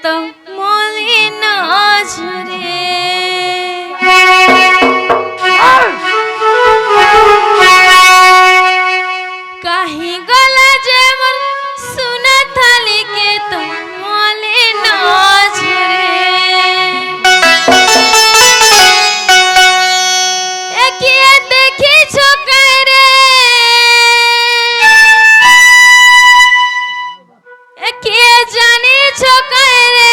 तो मलिन झरे कहीं गला जे मोर सुना थाली के तो मलिन झरे एकिए देखी छोकाय रे एकिए जानी छोकाय रे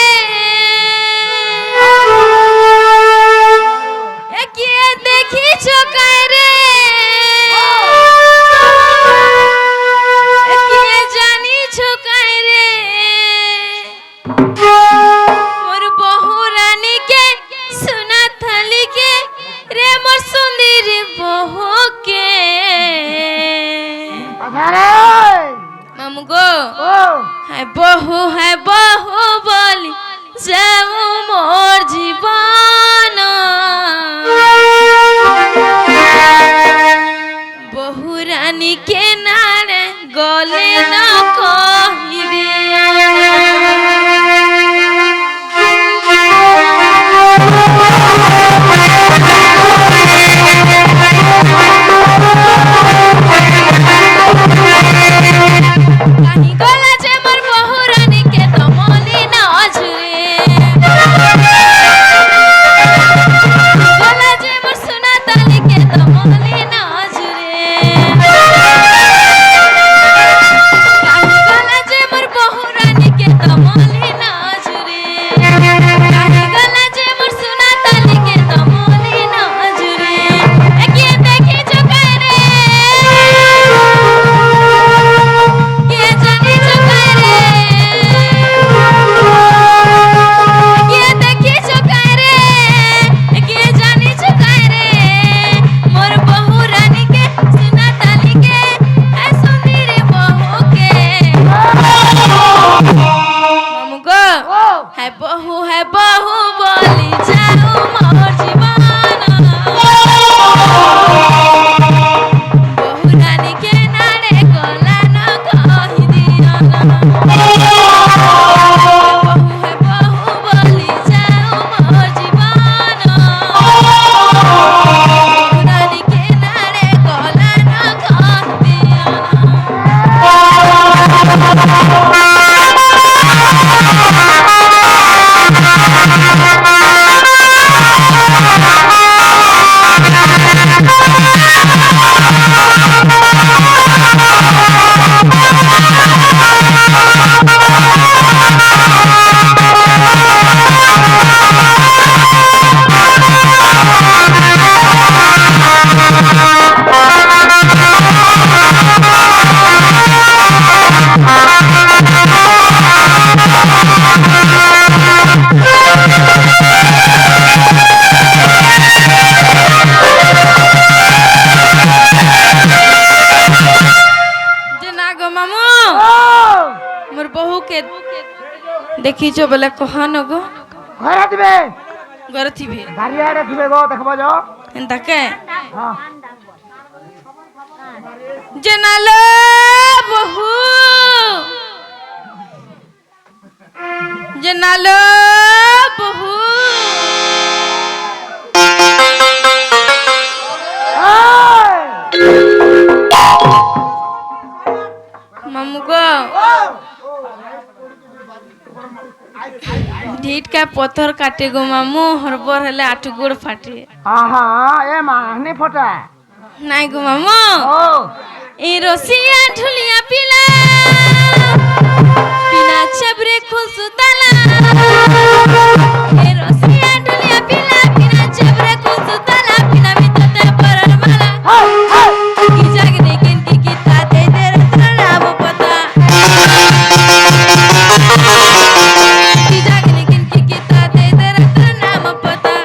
एकिए देखी छोकाय रे एकिए जानी छोकाय रे मोर बहु रानी के सुना थाली के रे मोर सुंदर बहु के मामू गो है बहु बोली जाऊ मोर जीवन बहु रानी के नारे गले न कहिबे कहीं गला जे मोर बहु रानी के तो मलिन झरे गला जे मोर सुना ताली के तो मलिन झरे कहीं गला जे मोर बहु रानी के तो मलिन झरे कहीं गला जे मोर सुना ताली के तो मलिन झरे एकिए देखी छोकाय रे के जानी छोकाय रे एकिए देखी छोकाय रे एकिए जानी छोकाय रे मोर बहु रानी के सुना ताली के है सुंदर बहु के मामू गो है बहु बोली जाऊ मोर जीवन बहु रानी के नारे गला न कहि दिया बहु बोली जाऊ मोर जीवन बहु रानी के नारे गला न कहि दिया जे ना गो मामू मोर बहु के देखी जो बोले कहान गो ঘরে দিবে घर थीबे দাঁড়িয়ে রাখবে গো দেখবো যাও एंता के হ্যাঁ जे ना लो बहु जे ना लो बहु मामू गो ढीठ का पत्थर काटे गो मामू हरबर हेले आठ गोड़ फाटे আহা এ মাহনি ফটা नाई गो मामू ও ए रसिया ढुलिया पिला बिना छबरे खुसुतला ए रसिया ढुलिया पिला बिना छबरे खुसुतला बिना मितते परर माला হাই হাই की जागने किन की किता दे दे रत्न नाम पता की जागने किन की किता दे दे रत्न नाम पता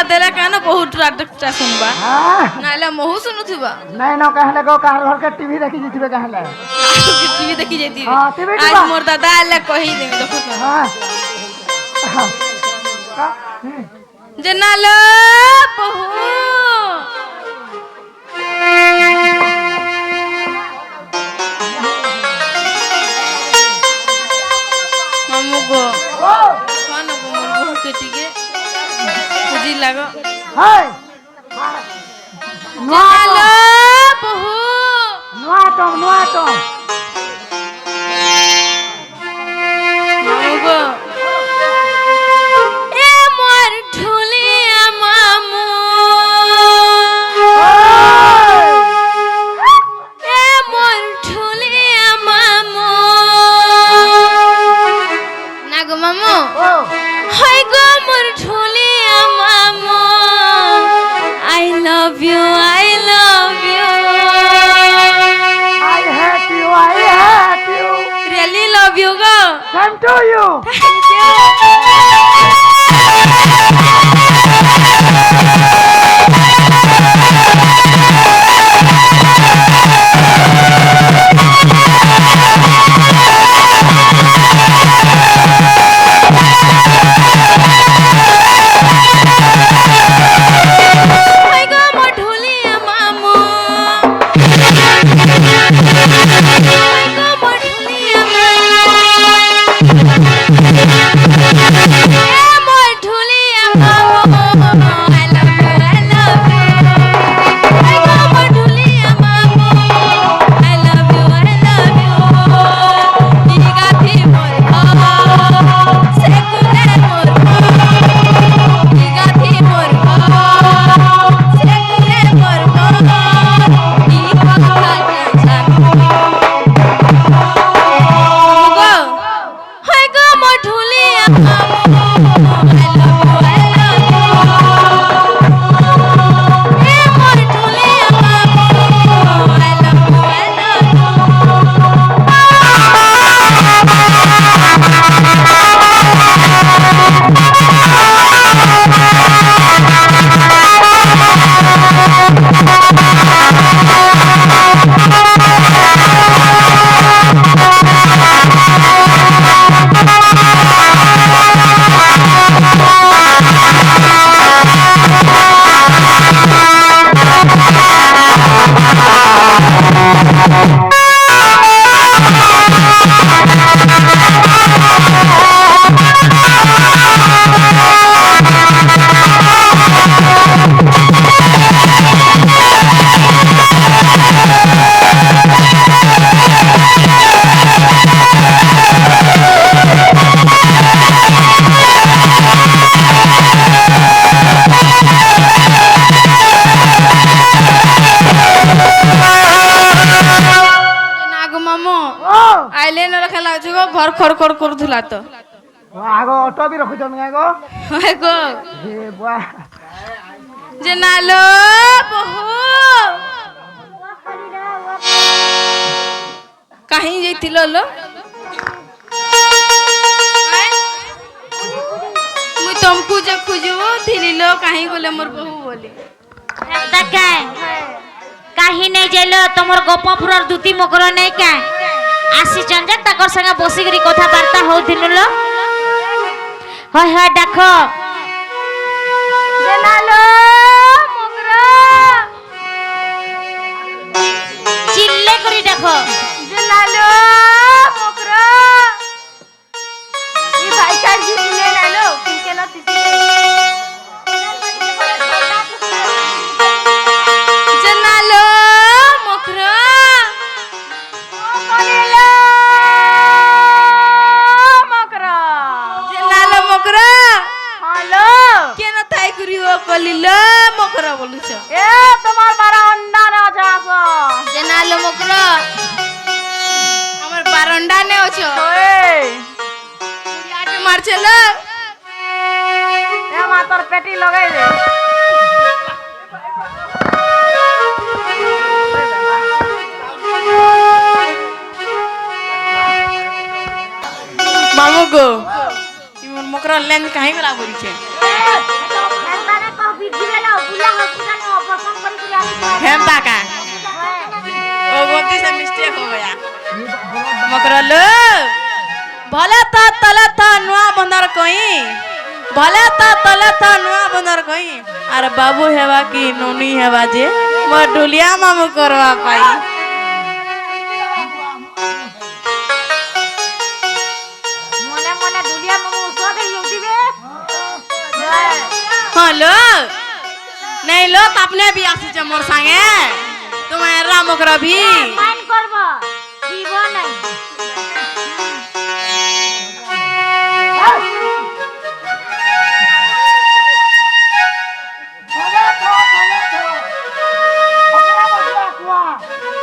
देला कानो बहुत राडक्टा सुनबा हाँ नाले महू सुनुथबा नहीं न कहले को कहल घर के टीवी देखी जितबे कहले टीवी देखी जेती हाँ, टीवी आज देखबा। मोर दादा आले कहि दे देखो तो हाँ हाँ जे नालो बहू मामू गो कौन गो मोर बहू के टिके बुझी लागो हाय जे नालो बहू नुआ टम मामू गो ए मोर ढोलिया मामू ए मोर ढोलिया मामू नागो मामू ओ हाय गो मोर ढोलिया मामू I love you I hate you really love you go same to you thank you hi गो मोर ढोलिया मामू हाय गो मोर ढोलिया मामू ए मोर ढोलिया मामू I love you हाय गो मोर ढोलिया मामू I love you ई गाथी मोर से कुले मोर ई गाथी मोर से कुले मोर ई कथा जान गो हाय गो मोर ढोलिया मामू I love you ए मोर ढोलिया मामू I love नागो मामू ओ आइले न रखेला छगो घर खड़ करथुला तो आगो ऑटो भी रखुछन गागो हाय गो हे बुआ जे नालो बहू कहीं जैतिलो लो मुई तुमको जे खुजबो थिलिलो कहीं गोले मोर बहू बोली কাই কাহি নেই যাইল তোমার গোপপুরর দুতি মকর নেই কাই আসিছন যে তাকর সঙ্গে বসিকরি কথাবার্তা হউথিনুল হয় হয় দেখো জেনালো মগরা চিল্লে করি দেখো জেনালো মগরা ই ভাই কার জিলে নালো কিনকে না তিসিলে জেনালো মগরা করেলো মগরা জেনালো মগরা হ্যালো কেন তাই করিও কলিলো মগরা বলুছ এ তোমার বারান্দা না যাস জেনালো মগরা আমার বারান্দা নে আছো ওই ইয়াকে মারছিল এ মা তোর পেটি লাগাই দে মামু গো ইমন মকরা লেন কাহি গলা বলিছে একবারে কবি हेमता का ओ गलती से मिस्टेक हो गया मकरलो भले तो तले तो नुआ बंदर कोई भले तो तले तो नुआ बंदर कोई अरे बाबू हेवा की नोनी हेवा जे मो डुलिया मामू करवा पाई মনে মনে দুলিয়া মামু ওসবে ইউটিবে हाँ लो नहीं लो तो अपने भी आसी जे मोर संगे तुम्हारा मकरा भी মান করব দিব নাই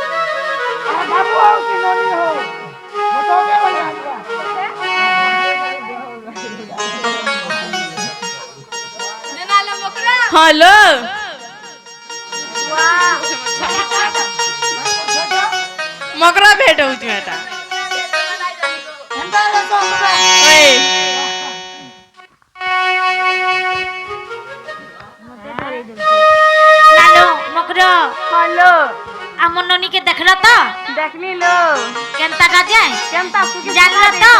बाबू हो कि ननी हो बताओगे बोला हाँ लो मकरा भेट हो बेटा ओए লালো মকর हेलो আমন ননিকে দেখলা তো देखली लो কেনতা কাজে केमता सुखी জানলা তো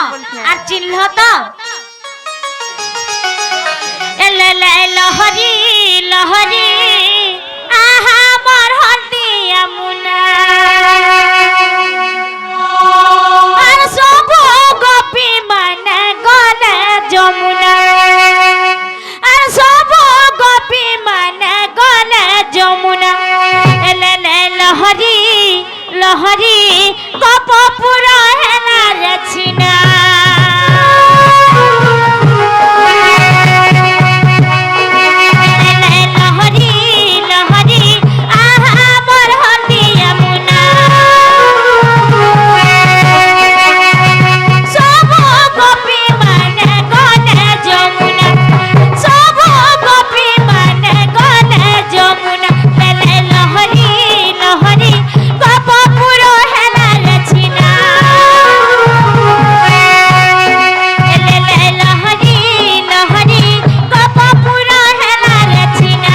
আর চিনল তো এলে লহরি লহরি আহা মোর হলদিয়া মুনা আর সব গোপী মানে গলে যমুনা আর সব গোপী মানে গলে যমুনা এলে লহরি লহরি গোপপুর হেলা রেছিনা লহরি লহরি আহা মোর হলদিয়া মুনা সব গোপী মানে গলে যমুনা সব গোপী মানে গলে যমুনা লেলে লহরি লহরি গোপপুর হেলা রেছিনা লেলে লহরি লহরি গোপপুর হেলা রেছিনা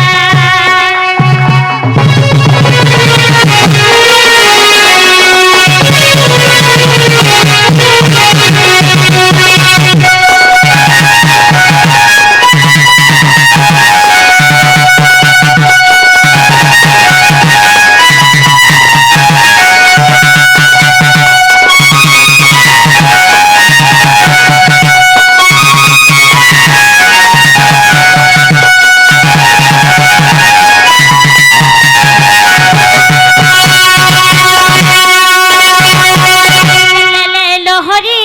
লেলে লহরি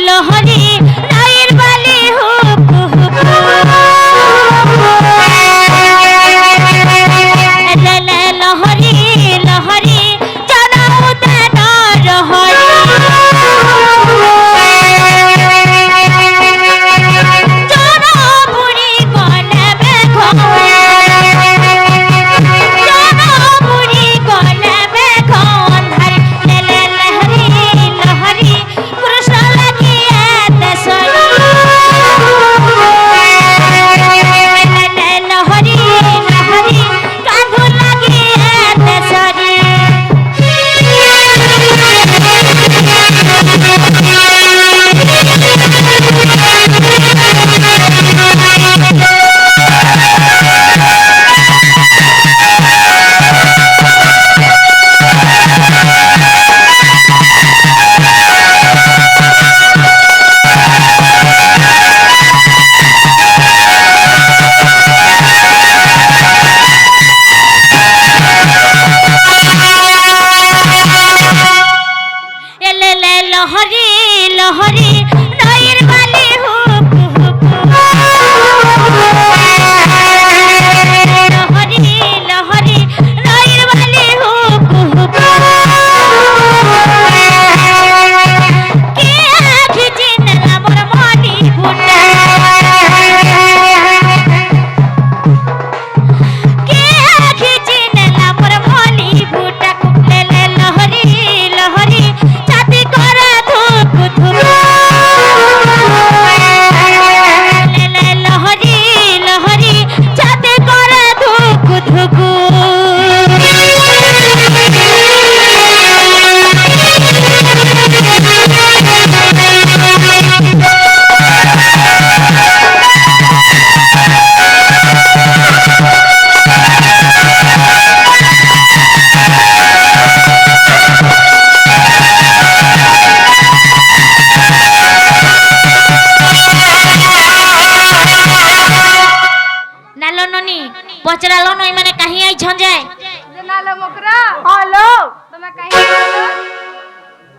লহরি রায়ের বালি হুক হুক লেলে লহরি লহরি জানাও দেন রহরি জানা বুড়ি গলে মেঘ জানা বুড়ি গলে মেঘ অন্ধারি লেলে লহরি লহরি কৃষ্ণ লাগিয়ে দেশরি লেলে লহরি লহরি কাঁধু লাগিয়ে দেশরি এলেলে লহরি লহরি রায়ের বালি হুক হুক লহরি লহরি রায়ের বালি হুক হুক কে আখি চিনলা মোর মনি ফুটা কে আখি চিনলা মোর মনি ফুটা লেলে লহরি লহরি ছাতি করে ধুক ধুক पचरालो नहीं माने कहीं आई छंजे जे नालो मोकरा हेलो तुम कहीं चलो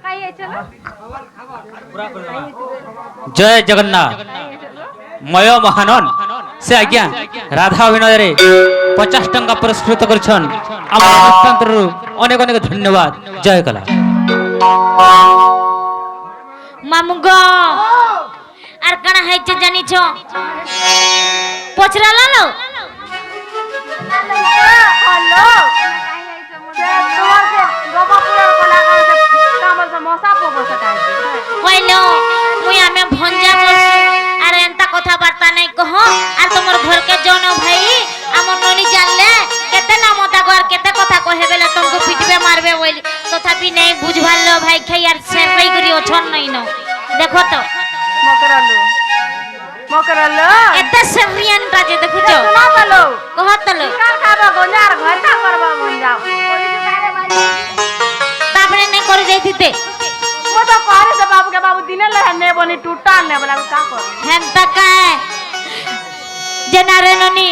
कहीं है चलो जय जगन्नाथ मय महानन से आज्ञा राधा अभिनय 50 टंका पुरस्कृत करछन आम अनुष्ठान अनेक अनेक धन्यवाद जय कला मामुगो आर कणा है जे जानी छो पचरालो लो हेलो तुम्हार से गोपापुर कलाकार से कामल से मसा पोबो सटाई होइलो मुई आमे भंजा बोलसु आर एंता कथा वार्ता नहीं कहो आर तुमर घर के जन भाई हमर नली जानले केते नाम ता घर केते कथा कहे बेले तुमको पिटबे मारबे बोली तथापि नहीं बुझवालो भाई खै यार सेरई करी ओछन नहीं न देखो तो मोकरलो एते सेरियन बाजे देखु जो सुना तलो कहतलो का खाबा गोंजार घर का करबा गोंजाओ तापरे नहीं करि देथिते मो तो कहरे से बाबू के बाबू दिने ले ने बनी टूटा ने बोला का कर हेंता का जनारे ननी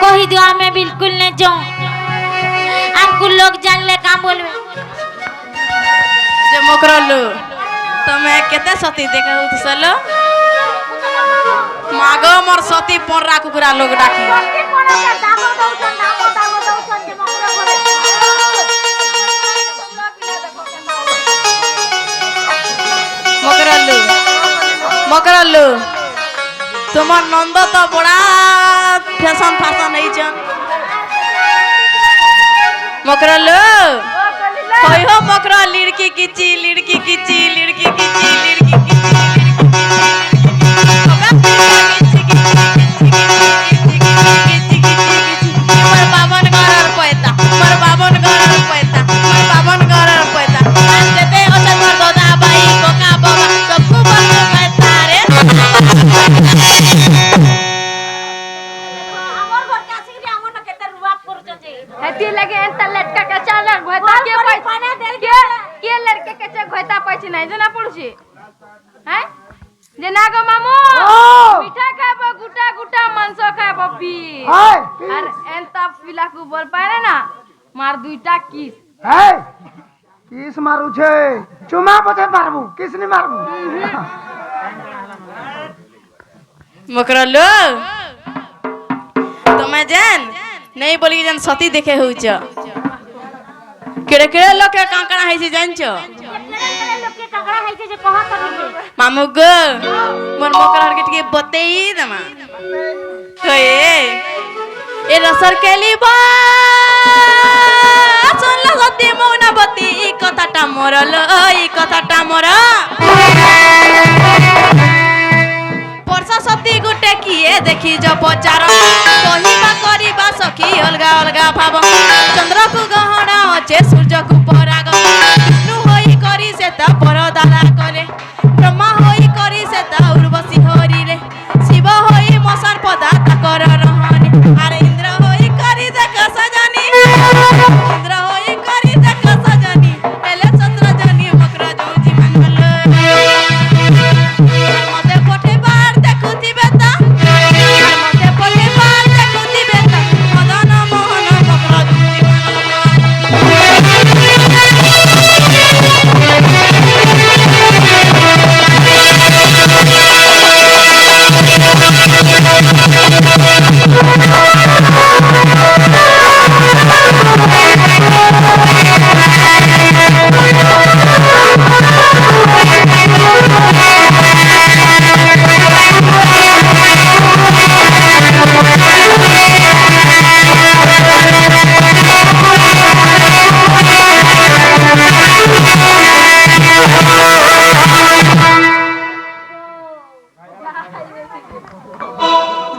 कहि दियो हमें बिल्कुल नहीं जो हमको लोग जान ले काम बोलबे जे मोकरलो तमे केते सती देखा उतसलो मागो मोर सती पोरा कुकुरा लोग डाकी की कोना के दागो दउछन दागो दउछन जे मोकरा मकरल्लू मकरल्लू तुम्हार नंद तो बड़ा फैशन फैशन है चन मकरल्लू होय हो मकरा लड़की किची लड़की किची लड़की किची लड़की हेती लगे एंता लटका के चालर घोता के लड़के के चे घोता पैछि नहीं जना पुरछि हैं जे नागो मामू मीठा खाबो गुटा गुटा मांस खाबो पी हाय আর এন্তা পিলাকু বল পারে না মার দুইটা কিস हाय किस मारू छे चुमा पछे मारबू किस नहीं मारबू मकरल्लू तुम्हें जान नहीं बोली जन सती देखे हो केड़े केड़े लोग के कांकड़ा है जान छो लोग के ककड़ा है जे कहा कर मामू गो मोर मकर हर के बतेई दमा कहे ए रसर केली बा सुन लो सती मौना बती ई कथाटा मोरल ई कथाटा मोरा परसा सती गुटे किए देखी जो पचार कहिबा करिबा सखी अलगा अलगा भाव चंद्र को गहना अच्छे सूर्य को पराग विष्णु होई करी से त परदारा करे ब्रह्मा होई करी से त उर्वशी हरि रे शिव होई मसन पदा तकर रहनी अरे इंद्र होई करी देख सजनी इंद्र होई करी देख सजनी एले चंद्र जनी मकर जोजी मंगल मते पठे बार देखुती बेता मते पठे बार देखुती बेता मदन मोहन मकर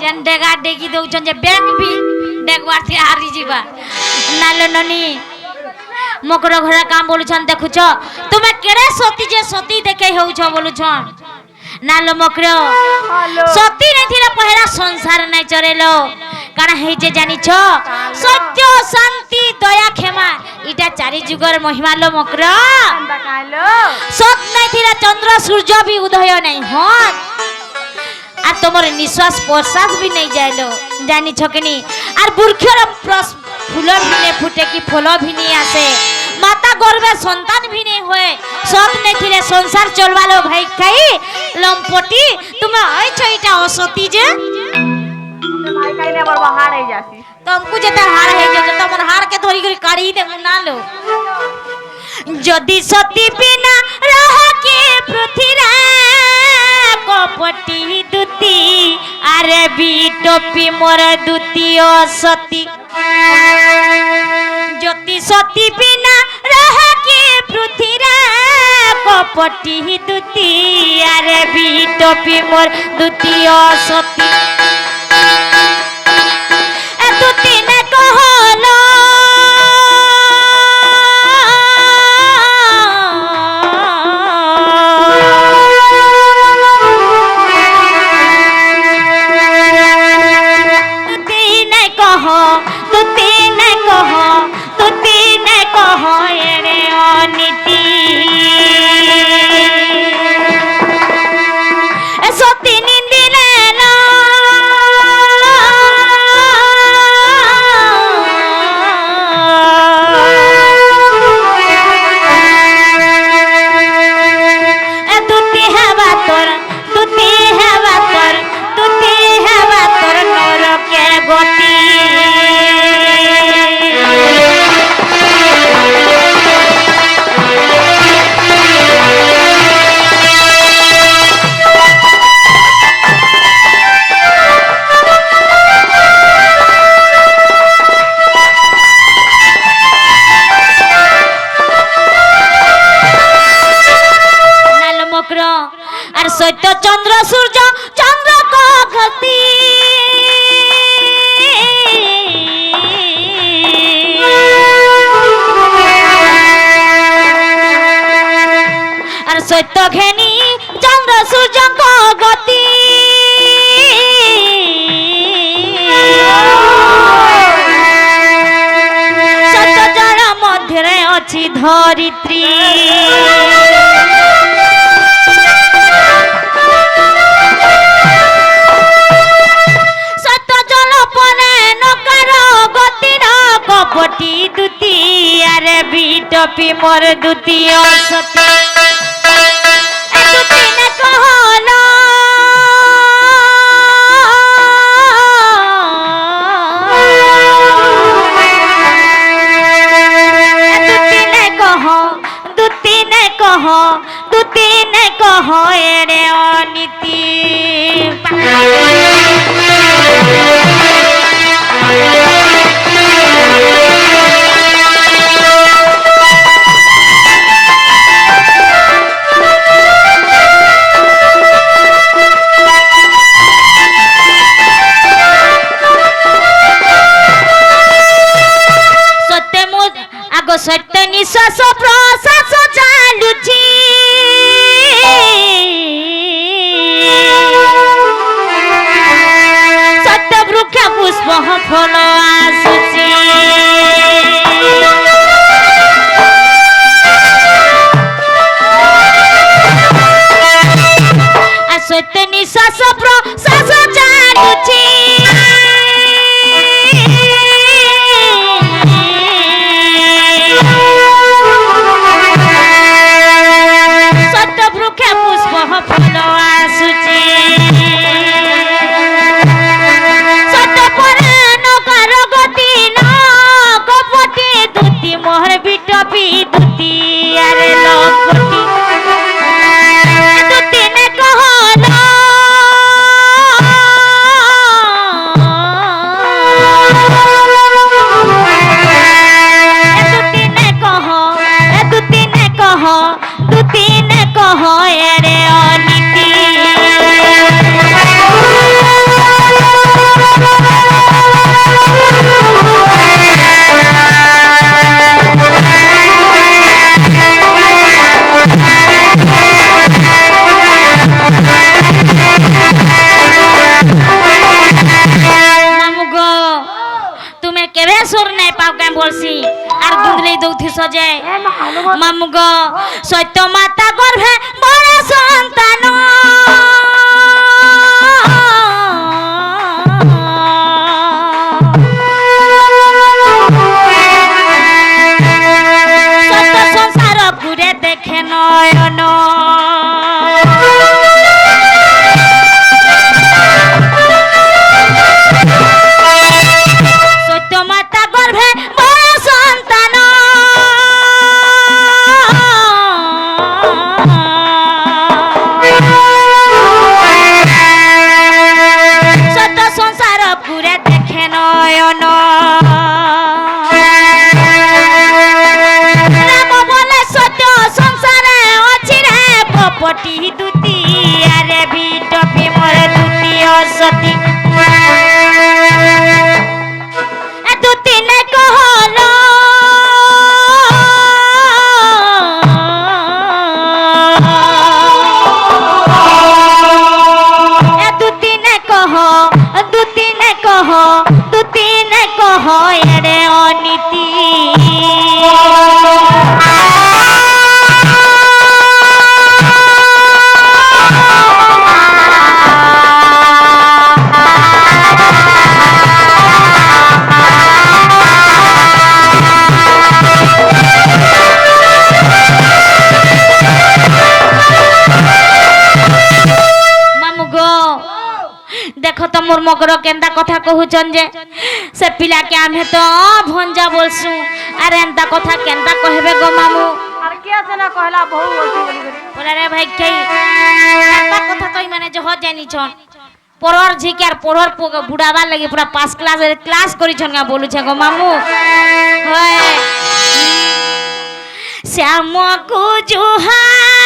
जन डेगा डेगी दउछन जे बैंक भी डेगवार से हारी जीवा नालो ननी मकर घर काम बोलुछन देखुछ तुमे केड़े सती जे सती देखे होउछ बोलुछन नालो मकर सती नहीं थिला पहला संसार नहीं चरेलो काना हे जे जानी छ सत्य शांति दया क्षमा इटा चारि जुगर महिमा लो मकर एंता कालो सत नहीं थिला चंद्र सूर्य भी उदय नहीं होत আর তোমার নিঃশ্বাস প্রশ্বাস भी नहीं जाइलो जानी छकनी আর বৃক্ষর ফুল भी नहीं फुटे की फल भी नहीं आसे माता गर्भे सन्तान भी नहीं हुए सब नहीं थिले संसार चलवालो भाई खाई लंपटी तुम्हें आई छईटा असती जे माई काई ने बरबा हार है जासी तुमको जेता हार है जो तमर हार के धरी कर काढ़ी दे ना लो जदि सती बिना रह के पृथ्वीरा कपटी दुती अरे बीटपी मोर द्वितीय सती ज्योति सती बिना रह के पृथ्वीरा कपटी दुती अरे बीटपी मोर द्वितीय सती दुती ने कहलो আর সত্য চন্দ্র সূর্য চন্দ্র কগতি আর সত্য ঘেনি চন্দ্র সূর্য কগতি সত্য জল মধ্যে অছি ধরিত্রী कपटी दुती अरे बीटपी मोर द्वितीय सती दुती ने कहलो दुती ने कहो एरे अनीति सत्य निश्वास प्रश्वास चालुची सत्य वृक्ष पुष्प फल आसुची सत्य निश्वास प्रश्वास चालुची फल आसुची सत्य परान कार गति न कपटी दुती मोहर बिटपी दुती अरे लपटी दुती ने कहलो दुती ने कहो अरे बोलसी आर गुंदले दउथि सजे मामु गो सत्य माता गर्भे बड़ संतान বটি দুতি আরে বিটপি মোর দ্বিতীয় সতী দুতি নে কহল দুতি নে কহ দুতি নে কহ দুতি নে কহ এড়ে অনীতি देखो तो मोर मगर केंदा कथा कहूचन जे से पिला के आमे तो भंजा बोलसु अरे एंदा कथा केंदा कहबे गो मामू আর কে আছে না কহলা বহু বলছি বলি করে बोला रे भाई के एंदा कथा तो माने जो हो जानी छन परर झिके आर परर बुढ़ावा लगे पूरा पास क्लास करी छन का बोलु छे गो मामू होय श्याम को जुहार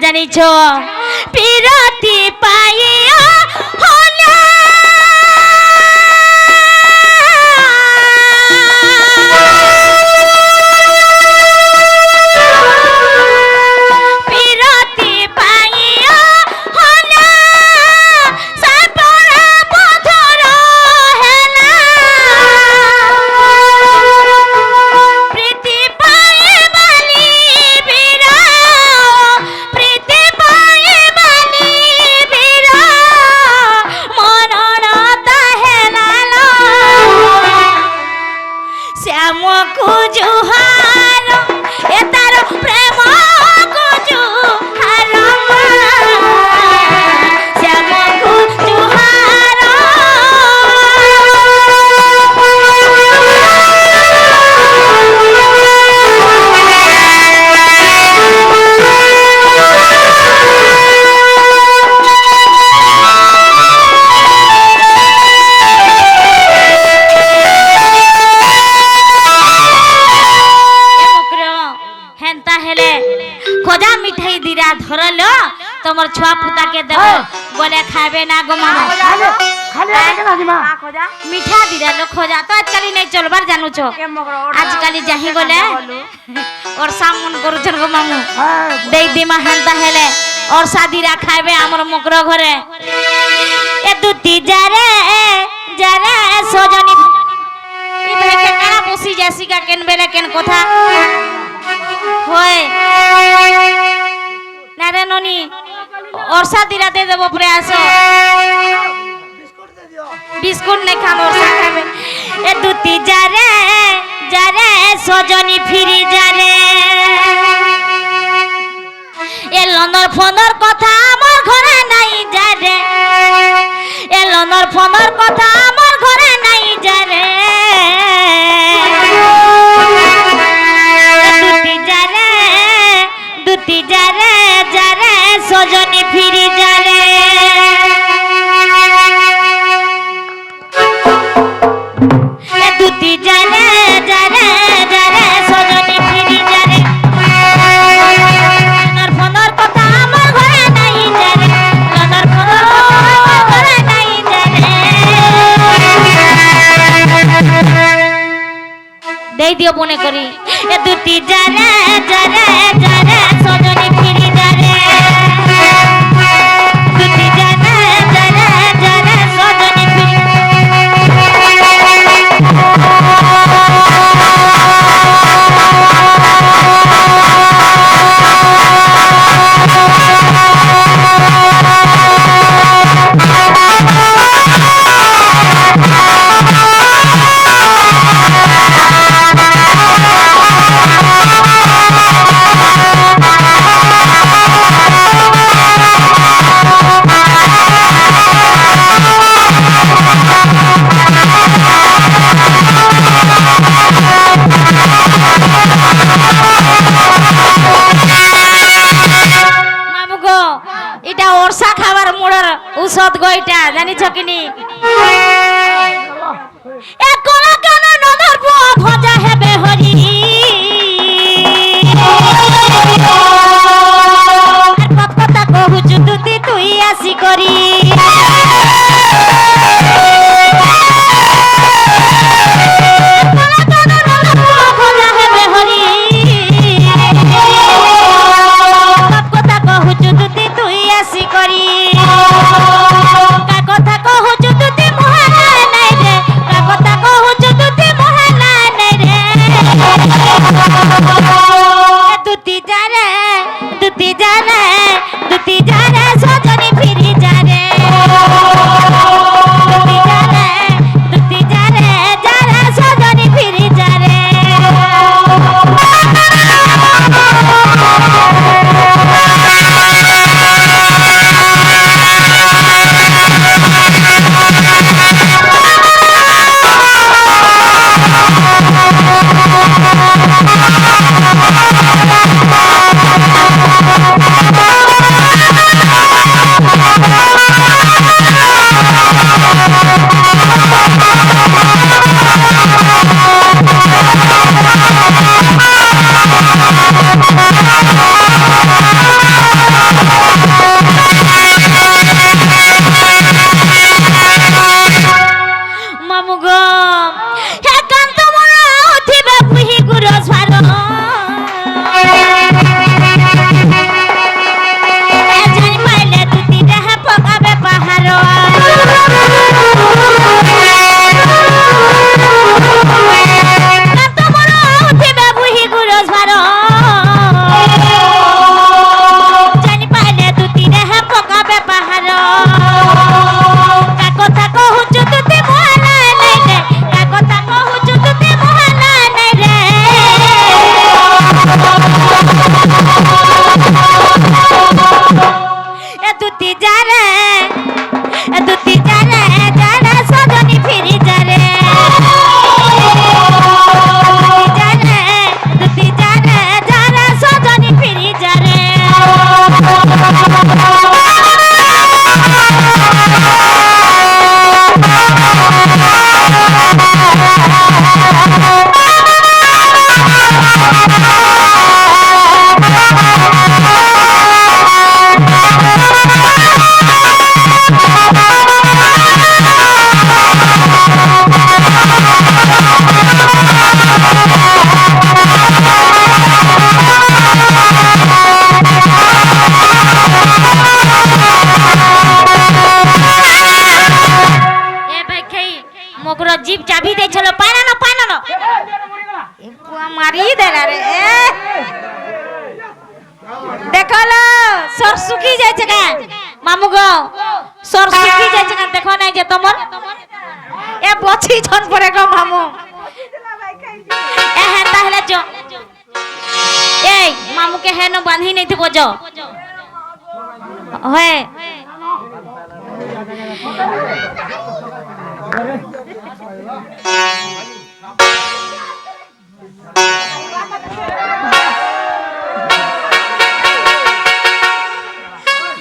जानिछो पिरती पाइया होला पिरती पाइया होला सापरा पथर हेला प्रीति पाए बाली बिरा प्रीति पाए बाली बिरा मरण ताहेला श्याम को जुहार ए तार प्रेम को जुहार श्याम को जुहार हेंता हेले खोजा मिठाई दिरा धरल तमर छुआ पुता के देबो बोले खाबे ना गो मामा খালি আছে না জিমা মিঠা দিরা লোক খোঁজা তো আজকালি নাই চলবার জানুছ আজকালি যাহি গলে ওর সামন করুছন গো মামু হ্যাঁ দেই দিমা হান্তা হেলে ওর সাদিরা খাইবে আমার মকর ঘরে এ দুটি যারে যারে সজনী ই ভাই কেনা বসি যাসিকা কেন বেলা কেন কথা হয় না রে ননি ওর সাদিরা দে দেব পরে আসো বিস্কুট নাই খান ওর সা খাবে এ দুটি যারে যারে সজনী ফিরি যারে এ লনর ফনর কথা আমার ঘরে নাই যারে এ লনর ফনর কথা আমার ঘরে নাই যারে দুটি যারে যারে সজনী ফিরি যারে দুটি যারে যারে যারে সজনী ফিরি যারে লনর ফনর কথা আমার ঘরে নাই যারে লনর ফনর আমার ঘরে নাই যারে দেই দিও মনে করি এ দুটি যারে যারে যারে সজনী ফিরি যারে দুটি যারে যারে যারে সজনী ফিরি এটা ওরসা খাবার মোড়র ঔষধ গইটা জানিছ কিনি এ কোন কোন নদর বুয়া ভজা হেবে হরি আর বাপ কথা কহুচু তুতি তুই আসি করি পুয়া মারি দেলা রে দেখলো সর শুকি যাইছে কা মামু গো সর শুকি যাইছে কা দেখো নাই যে তোমার এ বছি ছন পরে গো মামু হ্যাঁ তাহলে জ এই মামুকে হেন বাঁধি নেই থিব জ হয়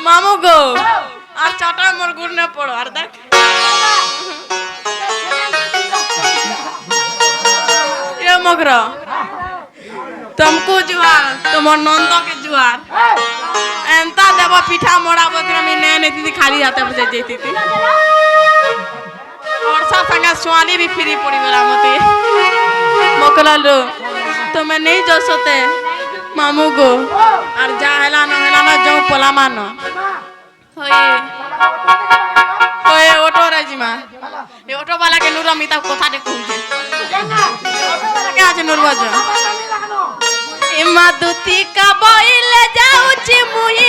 মামু গো আর চাটা মোর গুড় না পড়ো আর দেখ এ মগরা तुमको जुआर तुमर नंद के जुआर एंता देव पिठा मोड़ा बदे हम ने दीदी खाली जाते बजे जेती थी और सा संगा स्वाली भी फ्री पड़ी गला मते मोकला लो तुम्हें नहीं जो सोते मामू गो और जा हेला ना जो पोला मानो होए होए ऑटो राजीमा ये ऑटो वाला के नूर अमिता कोथा दे कहूजे के आज नूर बाजो इमा दुती का बोइले जाउची मुई